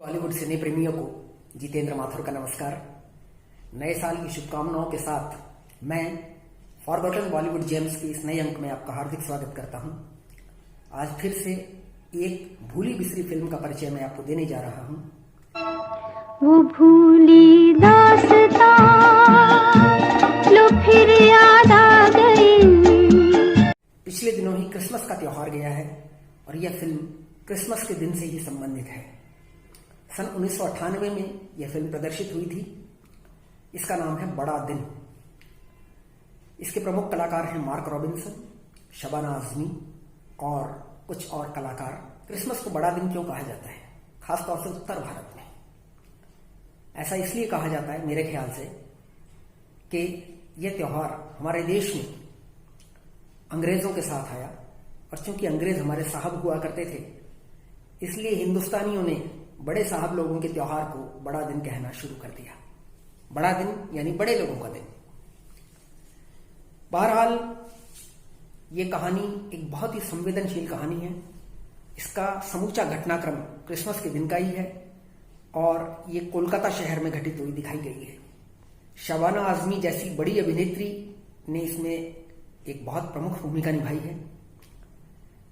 बॉलीवुड सिने प्रेमियों को जितेंद्र माथुर का नमस्कार। नए साल की शुभकामनाओं के साथ मैं फॉरगॉटन बॉलीवुड जेम्स के इस नए अंक में आपका हार्दिक स्वागत करता हूं। आज फिर से एक भूली बिसरी फिल्म का परिचय मैं आपको देने जा रहा हूं। वो भूली दास्तां लो फिर याद आ गई। पिछले दिनों ही क्रिसमस का त्योहार गया है और यह फिल्म क्रिसमस के दिन से ही संबंधित है। सन 1998 में यह फिल्म प्रदर्शित हुई थी। इसका नाम है बड़ा दिन। इसके प्रमुख कलाकार हैं मार्क रॉबिन्सन, शबाना आजमी और कुछ और कलाकार। क्रिसमस को बड़ा दिन क्यों कहा जाता है, खासतौर से उत्तर भारत में? ऐसा इसलिए कहा जाता है मेरे ख्याल से कि यह त्योहार हमारे देश में अंग्रेजों के साथ आया और चूंकि अंग्रेज हमारे साहब हुआ करते थे, इसलिए हिंदुस्तानियों ने बड़े साहब लोगों के त्योहार को बड़ा दिन कहना शुरू कर दिया। बड़ा दिन यानी बड़े लोगों का दिन। बहरहाल ये कहानी एक बहुत ही संवेदनशील कहानी है। इसका समूचा घटनाक्रम क्रिसमस के दिन का ही है और ये कोलकाता शहर में घटित हुई दिखाई गई है। शबाना आजमी जैसी बड़ी अभिनेत्री ने इसमें एक बहुत प्रमुख भूमिका निभाई है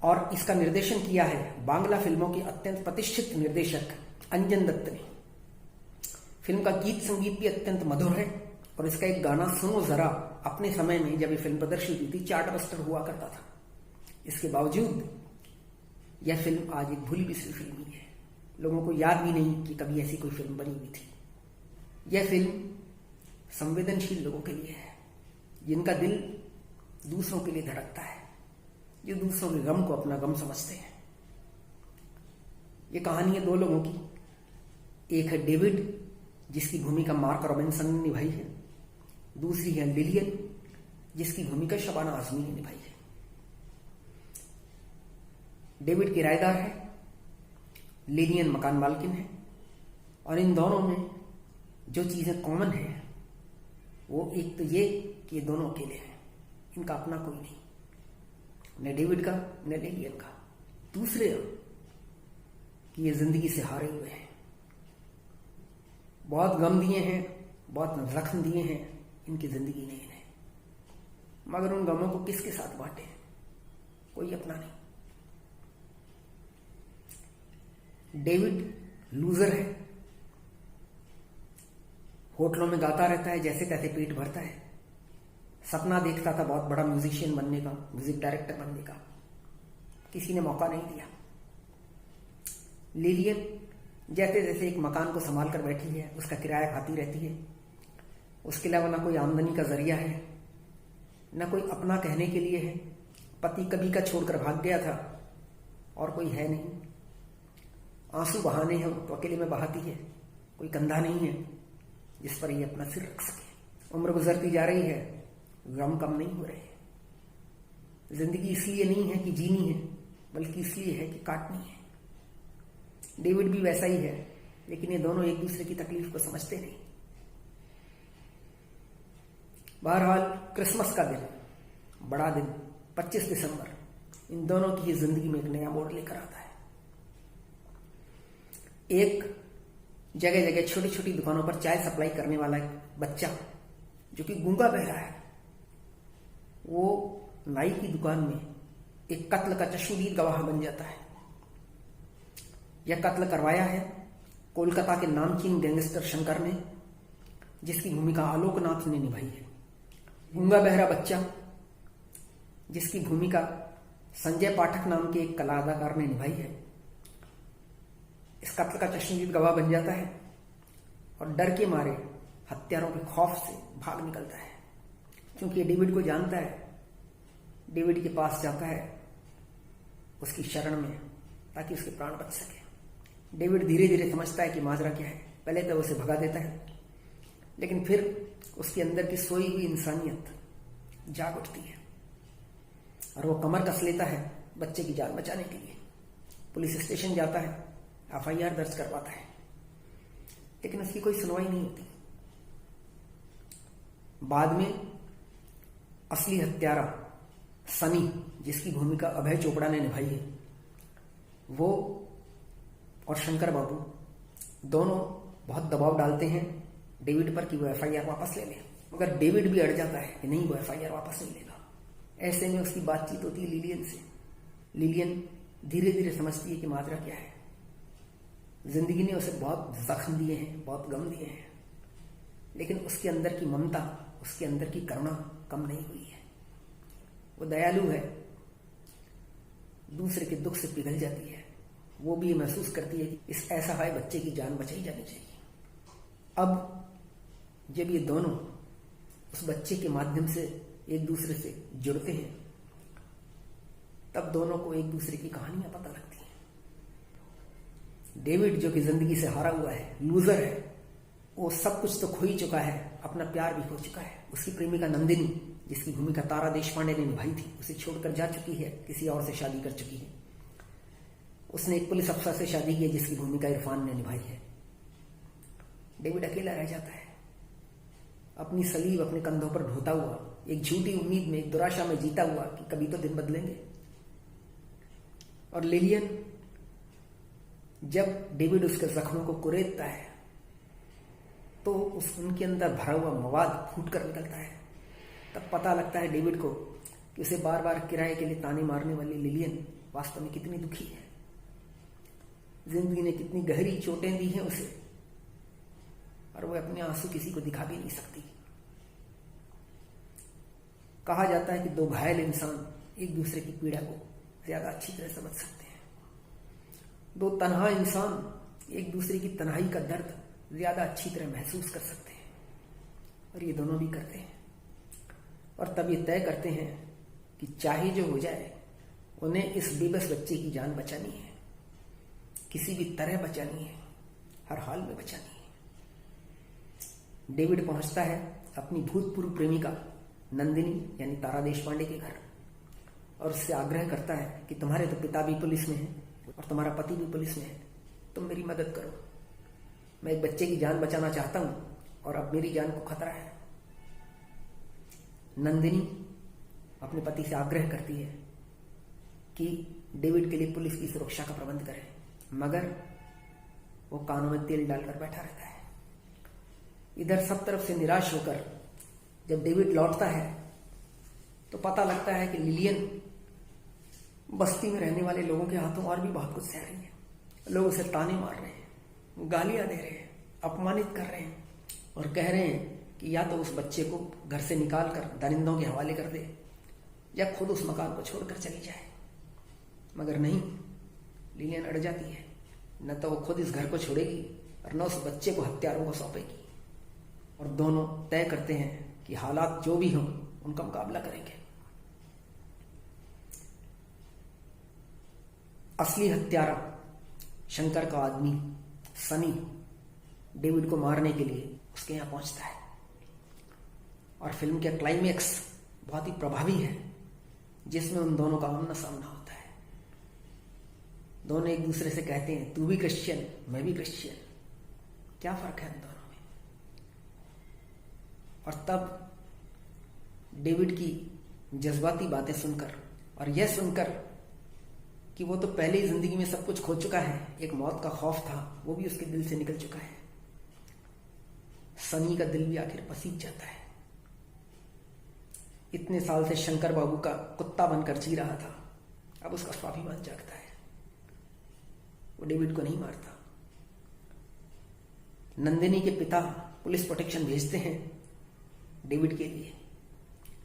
और इसका निर्देशन किया है बांग्ला फिल्मों के अत्यंत प्रतिष्ठित निर्देशक अंजन दत्त ने। फिल्म का गीत संगीत भी अत्यंत मधुर है और इसका एक गाना सुनो जरा अपने समय में जब ये फिल्म प्रदर्शित हुई थी चार्टबस्टर हुआ करता था। इसके बावजूद यह फिल्म आज एक भूली बिसरी फिल्म ही है। लोगों को याद भी नहीं कि कभी ऐसी कोई फिल्म बनी हुई थी। यह फिल्म संवेदनशील लोगों के लिए है, जिनका दिल दूसरों के लिए धड़कता है, जो दूसरों के गम को अपना गम समझते हैं। ये कहानी है दो लोगों की। एक है डेविड, जिसकी भूमिका मार्क रॉबिन्सन ने निभाई है। दूसरी है लिलियन, जिसकी भूमिका शबाना आजमी ने निभाई है। डेविड किराएदार है, लिलियन मकान मालकिन है और इन दोनों में जो चीजें कॉमन है वो एक तो ये कि ये दोनों अकेले हैं, इनका अपना कोई नहीं, न डेविड का न लिलियन का। दूसरे कि ये जिंदगी से हारे हुए हैं, बहुत गम दिए हैं, बहुत जख्म दिए हैं, इनकी जिंदगी नहीं है। मगर उन गमों को किसके साथ बांटे, कोई अपना नहीं। डेविड लूजर है, होटलों में गाता रहता है, जैसे तैसे पेट भरता है। सपना देखता था बहुत बड़ा म्यूजिशियन बनने का, म्यूजिक डायरेक्टर बनने का, किसी ने मौका नहीं दिया। लिलियन जैसे जैसे एक मकान को संभाल कर बैठी है, उसका किराया खाती रहती है। उसके अलावा ना कोई आमदनी का जरिया है, ना कोई अपना कहने के लिए है। पति कभी का छोड़कर भाग गया था और कोई है नहीं। आंसू बहाने हैं तो अकेले में बहाती है, कोई कंधा नहीं है जिस पर ये अपना सिर रख सके। उम्र गुजरती जा रही है, गम कम नहीं हो रहे। जिंदगी इसलिए नहीं है कि जीनी है, बल्कि इसलिए है कि काटनी है। डेविड भी वैसा ही है, लेकिन ये दोनों एक दूसरे की तकलीफ को समझते नहीं। बहरहाल क्रिसमस का दिन, बड़ा दिन 25 दिसंबर, इन दोनों की ही जिंदगी में एक नया मोड़ लेकर आता है। एक जगह जगह छोटी छोटी दुकानों पर चाय सप्लाई करने वाला एक बच्चा जो कि गूंगा बहरा है, वो नाई की दुकान में एक कत्ल का चश्मदीद गवाह बन जाता है। यह कत्ल करवाया है कोलकाता के नामचीन गैंगस्टर शंकर ने, जिसकी भूमिका आलोकनाथ ने निभाई है। गूंगा बहरा बच्चा, जिसकी भूमिका संजय पाठक नाम के एक कला अदाकार ने निभाई है, इस कत्ल का चश्मदीद गवाह बन जाता है और डर के मारे हत्यारों के खौफ से भाग निकलता है। क्योंकि ये डेविड को जानता है, डेविड के पास जाता है उसकी शरण में ताकि उसके प्राण बच सके। डेविड धीरे धीरे समझता है कि माजरा क्या है। पहले तो उसे भगा देता है, लेकिन फिर उसके अंदर की सोई हुई इंसानियत जाग उठती है और वो कमर कस लेता है बच्चे की जान बचाने के लिए। पुलिस स्टेशन जाता है, एफआईआर दर्ज करवाता है, लेकिन उसकी कोई सुनवाई नहीं होती। बाद में असली हत्यारा सनी, जिसकी भूमिका अभय चोपड़ा ने निभाई है, वो और शंकर बाबू दोनों बहुत दबाव डालते हैं डेविड पर कि वो एफआईआर वापस ले ले, मगर डेविड भी अड़ जाता है कि नहीं, वो एफआईआर वापस नहीं लेगा। ऐसे में उसकी बातचीत होती है लिलियन से। लिलियन धीरे धीरे समझती है कि माजरा क्या है। जिंदगी ने उसे बहुत जख्म दिए हैं, बहुत गम दिए हैं, लेकिन उसके अंदर की ममता, उसके अंदर की करुणा कम नहीं हुई है। वो दयालु है, दूसरे के दुख से पिघल जाती है। वो भी ये महसूस करती है कि इस असहाय बच्चे की जान बचाई जानी चाहिए। अब जब ये दोनों उस बच्चे के माध्यम से एक दूसरे से जुड़ते हैं, तब दोनों को एक दूसरे की कहानियां पता लगती हैं। डेविड जो कि जिंदगी से हारा हुआ है, लूजर है, वो सब कुछ तो खो ही चुका है, अपना प्यार भी खो चुका है। उसकी प्रेमिका नंदिनी, जिसकी भूमिका तारा देशपांडे ने निभाई थी, उसे छोड़कर जा चुकी है, किसी और से शादी कर चुकी है। उसने एक पुलिस अफसर से शादी की है, जिसकी भूमिका इरफान ने निभाई है। डेविड अकेला रह जाता है, अपनी सलीब अपने कंधों पर ढोता हुआ, एक झूठी उम्मीद में, एक दुराशा में जीता हुआ कि कभी तो दिन बदलेंगे। और लिलियन जब डेविड उसके जख्मों को कुरेदता है, तो उनके अंदर भरा हुआ मवाद फूट कर निकलता है। तब पता लगता है डेविड को कि उसे बार बार किराए के लिए ताने मारने वाली लिलियन वास्तव में कितनी दुखी है। जिंदगी ने कितनी गहरी चोटें दी हैं उसे, और वह अपने आंसू किसी को दिखा भी नहीं सकती। कहा जाता है कि दो घायल इंसान एक दूसरे की पीड़ा को ज्यादा अच्छी तरह समझ सकते हैं। दो तन्हा इंसान एक दूसरे की तन्हाई का दर्द ज्यादा अच्छी तरह महसूस कर सकते हैं, और ये दोनों भी करते हैं। और तब ये तय करते हैं कि चाहे जो हो जाए, उन्हें इस बेबस बच्चे की जान बचानी है, किसी भी तरह बचानी है, हर हाल में बचानी है। डेविड पहुंचता है अपनी भूतपूर्व प्रेमिका नंदिनी यानी तारा देशपांडे के घर, और उससे आग्रह करता है कि तुम्हारे तो पिता भी पुलिस में है और तुम्हारा पति भी पुलिस में है, तुम मेरी मदद करो। मैं एक बच्चे की जान बचाना चाहता हूं, और अब मेरी जान को खतरा है। नंदिनी अपने पति से आग्रह करती है कि डेविड के लिए पुलिस की सुरक्षा का प्रबंध करें, मगर वो कानों में तेल डालकर बैठा रहता है। इधर सब तरफ से निराश होकर जब डेविड लौटता है, तो पता लगता है कि लिलियन बस्ती में रहने वाले लोगों के हाथों और भी बहुत कुछ सह रही है। लोग उसे ताने मार रहे हैं, गालियां दे रहे हैं, अपमानित कर रहे हैं, और कह रहे हैं कि या तो उस बच्चे को घर से निकाल कर दरिंदों के हवाले कर दे, या खुद उस मकान को छोड़कर चली जाए। मगर नहीं, लिलियन अड़ जाती है। न तो वो खुद इस घर को छोड़ेगी, और न उस बच्चे को हत्यारों को सौंपेगी। और दोनों तय करते हैं कि हालात जो भी हों, उनका मुकाबला करेंगे। असली हत्यारा शंकर का आदमी सनी डेविड को मारने के लिए उसके यहां पहुंचता है, और फिल्म का क्लाइमेक्स बहुत ही प्रभावी है, जिसमें उन दोनों का आमना सामना होता है। दोनों एक दूसरे से कहते हैं, तू भी क्रिश्चियन, मैं भी क्रिश्चियन, क्या फर्क है इन दोनों में। और तब डेविड की जज्बाती बातें सुनकर, और यह सुनकर कि वो तो पहले ही जिंदगी में सब कुछ खो चुका है, एक मौत का खौफ था, वो भी उसके दिल से निकल चुका है, सनी का दिल भी आखिर पसीज जाता है। इतने साल से शंकर बाबू का कुत्ता बनकर जी रहा था, अब उसका स्वाभिमान जागता है। वो डेविड को नहीं मारता। नंदिनी के पिता पुलिस प्रोटेक्शन भेजते हैं डेविड के लिए,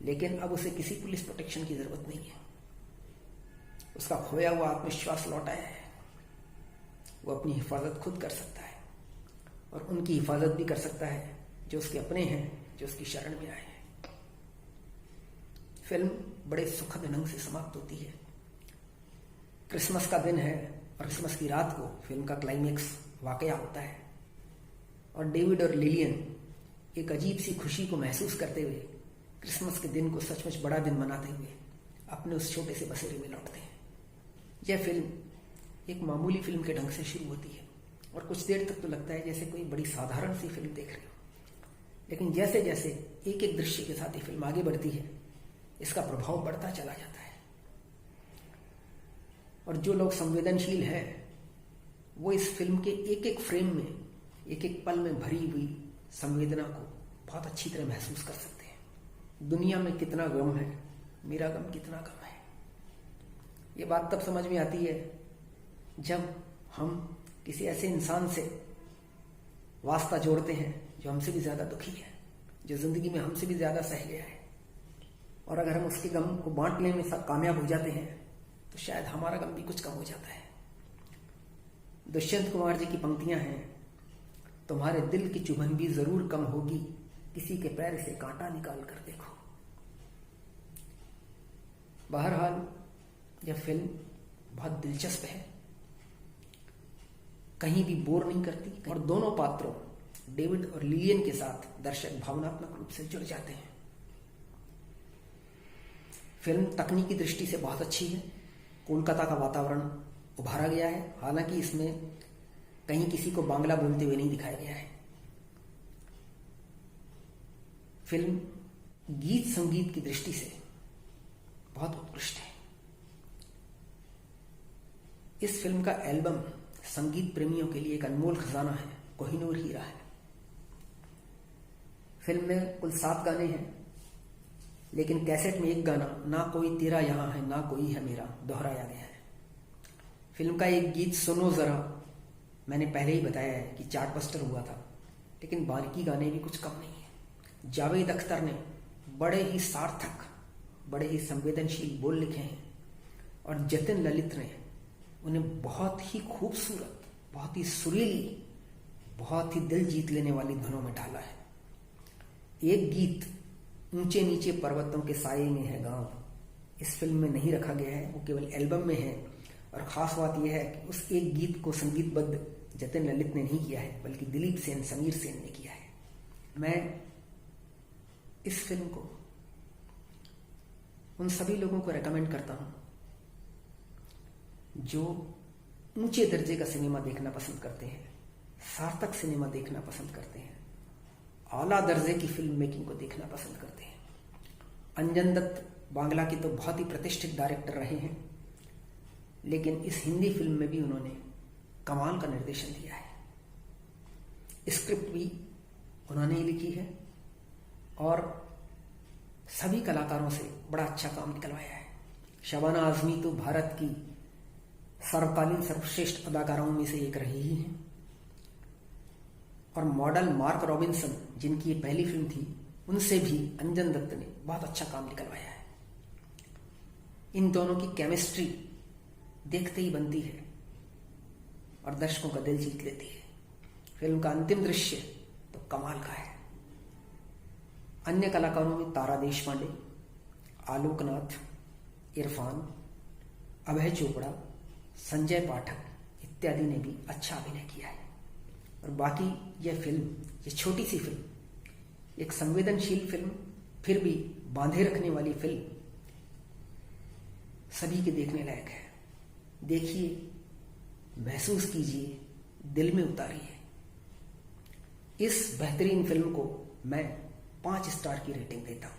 लेकिन अब उसे किसी पुलिस प्रोटेक्शन की जरूरत नहीं है। उसका खोया हुआ आत्मविश्वास लौट आया है। वो अपनी हिफाजत खुद कर सकता है, और उनकी हिफाजत भी कर सकता है जो उसके अपने हैं, जो उसकी शरण में आए हैं। फिल्म बड़े सुखद ढंग से समाप्त होती है। क्रिसमस का दिन है, और क्रिसमस की रात को फिल्म का क्लाइमेक्स वाकया होता है, और डेविड और लिलियन एक अजीब सी खुशी को महसूस करते हुए, क्रिसमस के दिन को सचमुच बड़ा दिन मनाते हुए अपने उस छोटे से बसेरे में लौटते हैं। यह फिल्म एक मामूली फिल्म के ढंग से शुरू होती है, और कुछ देर तक तो लगता है जैसे कोई बड़ी साधारण सी फिल्म देख रहे हो। लेकिन जैसे जैसे एक एक दृश्य के साथ ये फिल्म आगे बढ़ती है, इसका प्रभाव बढ़ता चला जाता है। और जो लोग संवेदनशील हैं, वो इस फिल्म के एक एक फ्रेम में एक एक पल में भरी हुई संवेदना को बहुत अच्छी तरह महसूस कर सकते हैं। दुनिया में कितना गम है, मेरा गम कितना गम है। ये बात तब समझ में आती है जब हम किसी ऐसे इंसान से वास्ता जोड़ते हैं जो हमसे भी ज्यादा दुखी है, जो जिंदगी में हमसे भी ज्यादा सह गया है, और अगर हम उसके गम को बांटने में कामयाब हो जाते हैं तो शायद हमारा गम भी कुछ कम हो जाता है। दुष्यंत कुमार जी की पंक्तियां हैं, तुम्हारे दिल की चुभन भी जरूर कम होगी, किसी के पैर से कांटा निकाल कर देखो। बहरहाल यह फिल्म बहुत दिलचस्प है, कहीं भी बोर नहीं करती, और दोनों पात्रों डेविड और लिलियन के साथ दर्शक भावनात्मक रूप से जुड़ जाते हैं। फिल्म तकनीकी दृष्टि से बहुत अच्छी है। कोलकाता का वातावरण उभारा गया है, हालांकि इसमें कहीं किसी को बांग्ला बोलते हुए नहीं दिखाया गया है। फिल्म गीत संगीत की दृष्टि से बहुत उत्कृष्ट है। इस फिल्म का एल्बम संगीत प्रेमियों के लिए एक अनमोल खजाना है, कोहिनूर हीरा है। फिल्म में कुल 7 गाने हैं, लेकिन कैसेट में एक गाना, ना कोई तेरा यहां है ना कोई है मेरा, दोहराया गया है। फिल्म का एक गीत सुनो जरा, मैंने पहले ही बताया है कि चार्टबस्टर हुआ था, लेकिन बाकी गाने भी कुछ कम नहीं है। जावेद अख्तर ने बड़े ही सार्थक, बड़े ही संवेदनशील बोल लिखे हैं, और जतिन ललित ने उन्हें बहुत ही खूबसूरत, बहुत ही सुरीली, बहुत ही दिल जीत लेने वाली धुनों में डाला है। एक गीत ऊंचे नीचे पर्वतों के साये में है गांव, इस फिल्म में नहीं रखा गया है, वो केवल एल्बम में है। और खास बात यह है कि उस एक गीत को संगीतबद्ध जतिन ललित ने नहीं किया है, बल्कि दिलीप सेन, समीर सेन ने किया है। मैं इस फिल्म को उन सभी लोगों को रेकमेंड करता हूं जो ऊंचे दर्जे का सिनेमा देखना पसंद करते हैं, सार्थक सिनेमा देखना पसंद करते हैं, आला दर्जे की फिल्म मेकिंग को देखना पसंद करते हैं। अंजन दत्त बांग्ला के तो बहुत ही प्रतिष्ठित डायरेक्टर रहे हैं, लेकिन इस हिंदी फिल्म में भी उन्होंने कमाल का निर्देशन दिया है। स्क्रिप्ट भी उन्होंने ही लिखी है, और सभी कलाकारों से बड़ा अच्छा काम निकलवाया है। शबाना आजमी तो भारत की सर्वकालीन सर्वश्रेष्ठ अदाकाराओं में से एक रही ही हैं, और मॉडल मार्क रॉबिन्सन, जिनकी ये पहली फिल्म थी, उनसे भी अंजन दत्त ने बहुत अच्छा काम निकलवाया है। इन दोनों की केमिस्ट्री देखते ही बनती है और दर्शकों का दिल जीत लेती है। फिल्म का अंतिम दृश्य तो कमाल का है। अन्य कलाकारों में तारा देशपांडे, आलोकनाथ, इरफान, अभय चोपड़ा, संजय पाठक इत्यादि ने भी अच्छा अभिनय किया है। और बाकी यह फिल्म, ये छोटी सी फिल्म, एक संवेदनशील फिल्म, फिर भी बांधे रखने वाली फिल्म, सभी के देखने लायक है। देखिए, महसूस कीजिए, दिल में उतारिए। इस बेहतरीन फिल्म को मैं 5 स्टार की रेटिंग देता हूं।